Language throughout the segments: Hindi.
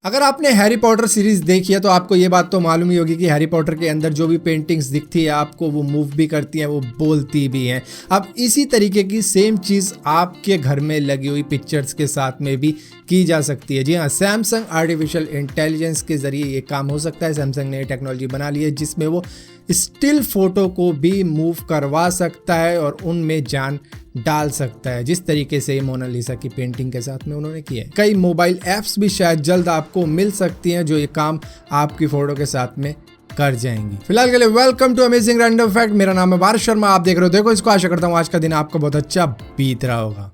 अगर आपने हैरी पॉटर सीरीज देखी है तो आपको ये बात तो मालूम ही होगी कि हैरी पॉटर के अंदर जो भी पेंटिंग्स दिखती है आपको, वो मूव भी करती हैं, वो बोलती भी हैं। अब इसी तरीके की सेम चीज़ आपके घर में लगी हुई पिक्चर्स के साथ में भी की जा सकती है। जी हाँ, सैमसंग आर्टिफिशियल इंटेलिजेंस के ज़रिए ये काम हो सकता है। सैमसंग ने टेक्नोलॉजी बना ली है जिसमें वो स्टिल फोटो को भी मूव करवा सकता है और उनमें जान डाल सकता है, जिस तरीके से मोनालिसा की पेंटिंग के साथ में उन्होंने किया है। कई मोबाइल ऐप्स भी शायद जल्द आपको मिल सकती हैं जो ये काम आपकी फोटो के साथ में कर जाएंगी। फिलहाल के लिए welcome to amazing random fact. मेरा नाम है भारत शर्मा, आप देख रहे हो देखो इसको। आशा करता हूँ आज का दिन आपका बहुत अच्छा बीत रहा होगा।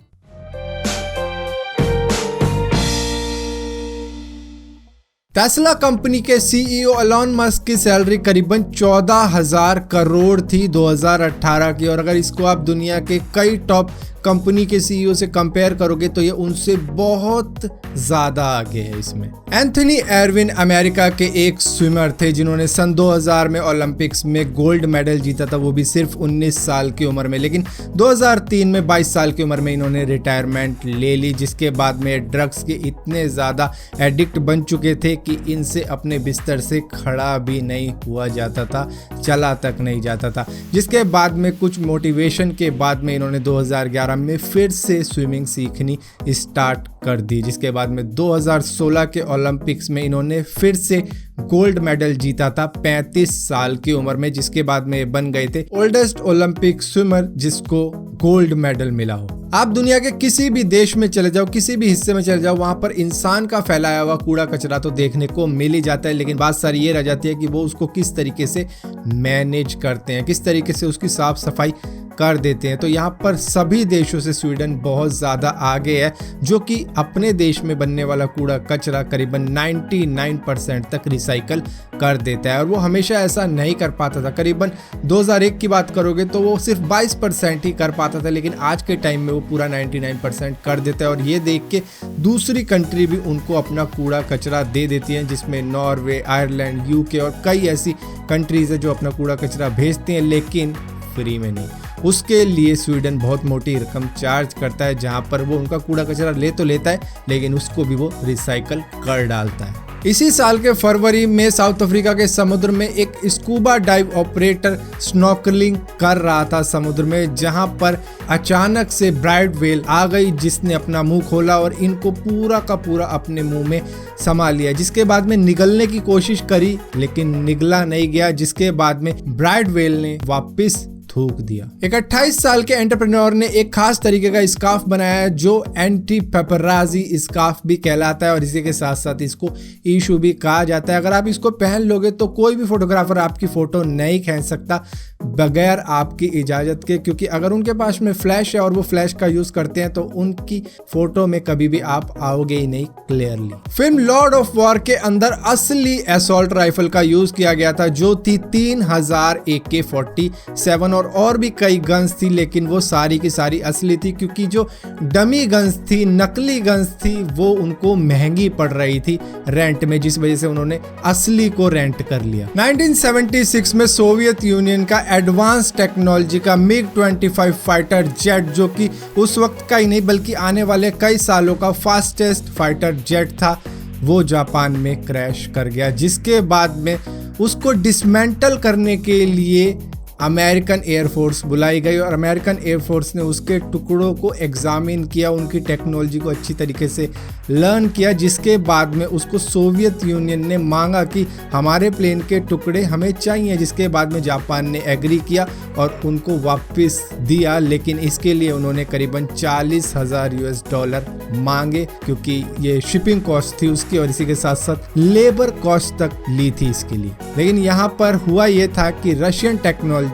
टेस्ला कंपनी के सीईओ एलन मस्क की सैलरी करीबन 14,000 करोड़ थी 2018 की, और अगर इसको आप दुनिया के कई टॉप कंपनी के सीईओ से कंपेयर करोगे तो ये उनसे बहुत ज्यादा आगे है इसमें। एंथनी एरविन अमेरिका के एक स्विमर थे जिन्होंने सन 2000 में ओलंपिक्स में गोल्ड मेडल जीता था, वो भी सिर्फ 19 साल की उम्र में। लेकिन 2003 में 22 साल की उम्र में इन्होंने रिटायरमेंट ले ली, जिसके बाद में ड्रग्स के इतने ज़्यादा एडिक्ट बन चुके थे कि इनसे अपने बिस्तर से खड़ा भी नहीं हुआ जाता था, चला तक नहीं जाता था। जिसके बाद में कुछ मोटिवेशन के बाद में इन्होंने 2011 में फिर से स्विमिंग सीखनी स्टार्ट कर दी, जिसके बाद में 2016 के ओलंपिक्स में इन्होंने फिर से गोल्ड मेडल जीता था 35 साल की उम्र में, जिसके बाद में बन गए थे ओल्डेस्ट ओलंपिक स्विमर जिसको गोल्ड मेडल मिला हो। आप दुनिया के किसी भी देश में चले जाओ, किसी भी हिस्से में चले जाओ, वहां पर इंसान का फैलाया हुआ कूड़ा कचरा तो देखने को मिल ही जाता है, लेकिन बात सारी ये रह जाती है कि वो उसको किस तरीके से मैनेज करते हैं, किस तरीके से उसकी साफ सफाई कर देते हैं। तो यहाँ पर सभी देशों से स्वीडन बहुत ज़्यादा आगे है, जो कि अपने देश में बनने वाला कूड़ा कचरा करीबन 99% तक रिसाइकल कर देता है, और वो हमेशा ऐसा नहीं कर पाता था। करीबन 2001 की बात करोगे तो वो सिर्फ 22% ही कर पाता था, लेकिन आज के टाइम में वो पूरा 99% कर देता है। और ये देख के दूसरी कंट्री भी उनको अपना कूड़ा कचरा दे देती है, जिसमें नॉर्वे, आयरलैंड, यूके और कई ऐसी कंट्रीज है जो अपना कूड़ा कचरा भेजती हैं, लेकिन फ्री में नहीं। उसके लिए स्वीडन बहुत मोटी रकम चार्ज करता है, जहां पर वो उनका कूड़ा कचरा ले तो लेता है, लेकिन उसको भी वो रिसाइकल कर डालता है। इसी साल के फरवरी में साउथ अफ्रीका के समुद्र में एक स्कूबा डाइव ऑपरेटर स्नॉर्कलिंग कर रहा था समुद्र में, जहां पर अचानक से ब्राइट व्हेल आ गई, जिसने अपना मुंह खोला और इनको पूरा का पूरा अपने मुंह में समा लिया। जिसके बाद में निगलने की कोशिश करी, लेकिन निगला नहीं गया, जिसके बाद में ब्राइट व्हेल ने वापस थूक दिया। एक 28 साल के एंटरप्रेन्योर ने एक खास तरीके का स्कार्फ बनाया है जो एंटी पेपराजी स्कार्फ भी कहलाता है, और इसी के साथ साथ इसको इशू भी कहा जाता है। अगर आप इसको पहन लोगे तो कोई भी फोटोग्राफर आपकी फोटो नहीं खींच सकता बगैर आपकी इजाजत के, क्योंकि अगर उनके पास में फ्लैश है और वो फ्लैश का यूज करते हैं तो उनकी फोटो में कभी भी आप आओगे ही नहीं clearly. Film Lord of war के अंदर असली असॉल्ट राइफल का यूज किया गया था, जो थी 3000 AK-47 और भी कई गन्स थी, लेकिन वो सारी की सारी असली थी, क्योंकि जो डमी गन्स थी, नकली गन्स थी, वो उनको महंगी पड़ रही थी रेंट में, जिस वजह से उन्होंने असली को रेंट कर लिया। 1976 में सोवियत यूनियन का एडवांस टेक्नोलॉजी का MiG-25 फाइटर जेट, जो कि उस वक्त का ही नहीं बल्कि आने वाले कई सालों का फास्टेस्ट फाइटर जेट था, वो जापान में क्रैश कर गया। जिसके बाद में उसको डिसमेंटल करने के लिए अमेरिकन एयरफोर्स बुलाई गई, और अमेरिकन एयरफोर्स ने उसके टुकड़ों को एग्जामिन किया, उनकी टेक्नोलॉजी को अच्छी तरीके से लर्न किया। जिसके बाद में उसको सोवियत यूनियन ने मांगा कि हमारे प्लेन के टुकड़े हमें चाहिए, जिसके बाद में जापान ने एग्री किया और उनको वापस दिया, लेकिन इसके लिए उन्होंने करीबन $40,000 मांगे, क्योंकि ये शिपिंग कॉस्ट थी उसकी, और इसी के साथ साथ लेबर कॉस्ट तक ली थी इसके लिए। लेकिन यहाँ पर हुआ ये था कि रशियन टेक्नोलॉजी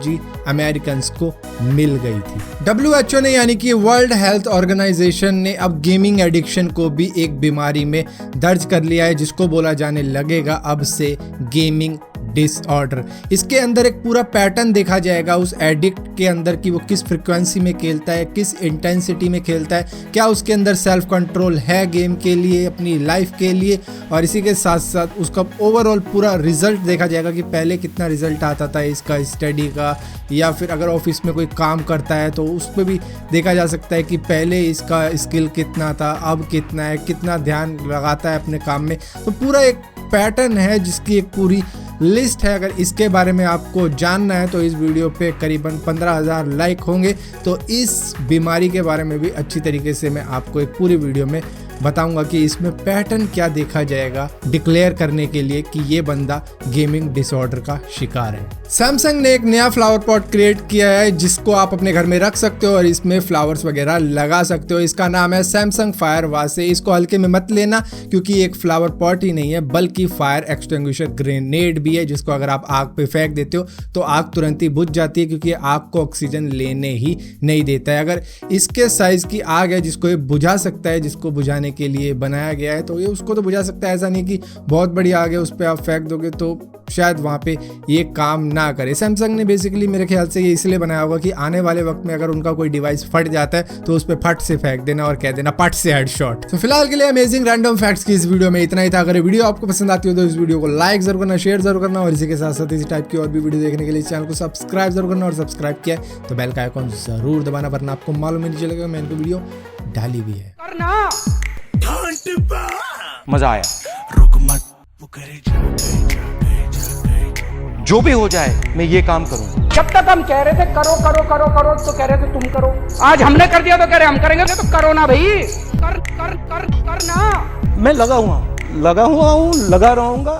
अमेरिकन्स को मिल गई थी। WHO ने यानी कि वर्ल्ड हेल्थ ऑर्गेनाइजेशन ने अब गेमिंग एडिक्शन को भी एक बीमारी में दर्ज कर लिया है, जिसको बोला जाने लगेगा अब से गेमिंग डिसऑर्डर। इसके अंदर एक पूरा पैटर्न देखा जाएगा उस एडिक्ट के अंदर कि वो किस फ्रिक्वेंसी में खेलता है, किस इंटेंसिटी में खेलता है, क्या उसके अंदर सेल्फ कंट्रोल है गेम के लिए, अपनी लाइफ के लिए, और इसी के साथ साथ उसका ओवरऑल पूरा रिजल्ट देखा जाएगा कि पहले कितना रिजल्ट आता था इसका स्टडी का, या फिर अगर ऑफिस में कोई काम करता है तो उस पर भी देखा जा सकता है कि पहले इसका स्किल कितना था, अब कितना है, कितना ध्यान लगाता है अपने काम में। तो पूरा एक पैटर्न है जिसकी एक पूरी लिस्ट है। अगर इसके बारे में आपको जानना है तो इस वीडियो पे करीबन 15,000 लाइक होंगे, तो इस बीमारी के बारे में भी अच्छी तरीके से मैं आपको एक पूरी वीडियो में बताऊंगा कि इसमें पैटर्न क्या देखा जाएगा डिक्लेयर करने के लिए कि ये बंदा गेमिंग डिसऑर्डर का शिकार है। सैमसंग ने एक नया फ्लावर पॉट क्रिएट किया है जिसको आप अपने घर में रख सकते हो और इसमें फ्लावर्स वगैरह लगा सकते हो। इसका नाम है सैमसंग फायर वासे। इसको हल्के में मत लेना क्योंकि एक फ्लावर पॉट ही नहीं है बल्कि फायर एक्सटिंग्विशर ग्रेनेड भी है, जिसको अगर आप आग पे फेंक देते हो तो आग तुरंत ही बुझ जाती है क्योंकि आग को ऑक्सीजन लेने ही नहीं देता है। अगर इसके साइज की आग है जिसको ये बुझा सकता है, जिसको बुझाने के लिए बनाया गया है, तो ये उसको तो बुझा सकता है। ऐसा नहीं कि बहुत बड़ी आग है उस पर आप फेंक दोगे तो शायद वहां पे ये काम ना करे। सैमसंग ने बेसिकली मेरे ख्याल से ये इसलिए बनाया होगा कि आने वाले वक्त में अगर उनका कोई डिवाइस फट जाता है तो उस पर फट से फेंक देना और कह देना पट से हेडशॉट। तो फिलहाल के लिए अमेजिंग रैंडम फैक्ट्स की इस वीडियो में इतना ही था। अगर ये वीडियो आपको पसंद आती हो तो इस वीडियो को लाइक जरूर करना, शेयर जरूर करना, और इसी के साथ साथ इसी टाइप की और भी वीडियो देखने के लिए चैनल को सब्सक्राइब जरूर करना, और सब्सक्राइब किया तो बेल का आइकॉन जरूर दबाना, वरना आपको मालूम ही नहीं चलेगा मैं इनको वीडियो डाली भी है। मजा आया। रुक मत, जो भी हो जाए मैं ये काम करूं। जब तक हम कह रहे थे करो करो करो करो तो कह रहे थे तुम करो, आज हमने कर दिया तो कह रहे हम करेंगे, तो करो ना भाई, कर कर कर कर ना। मैं लगा हुआ हूं, लगा रहूंगा।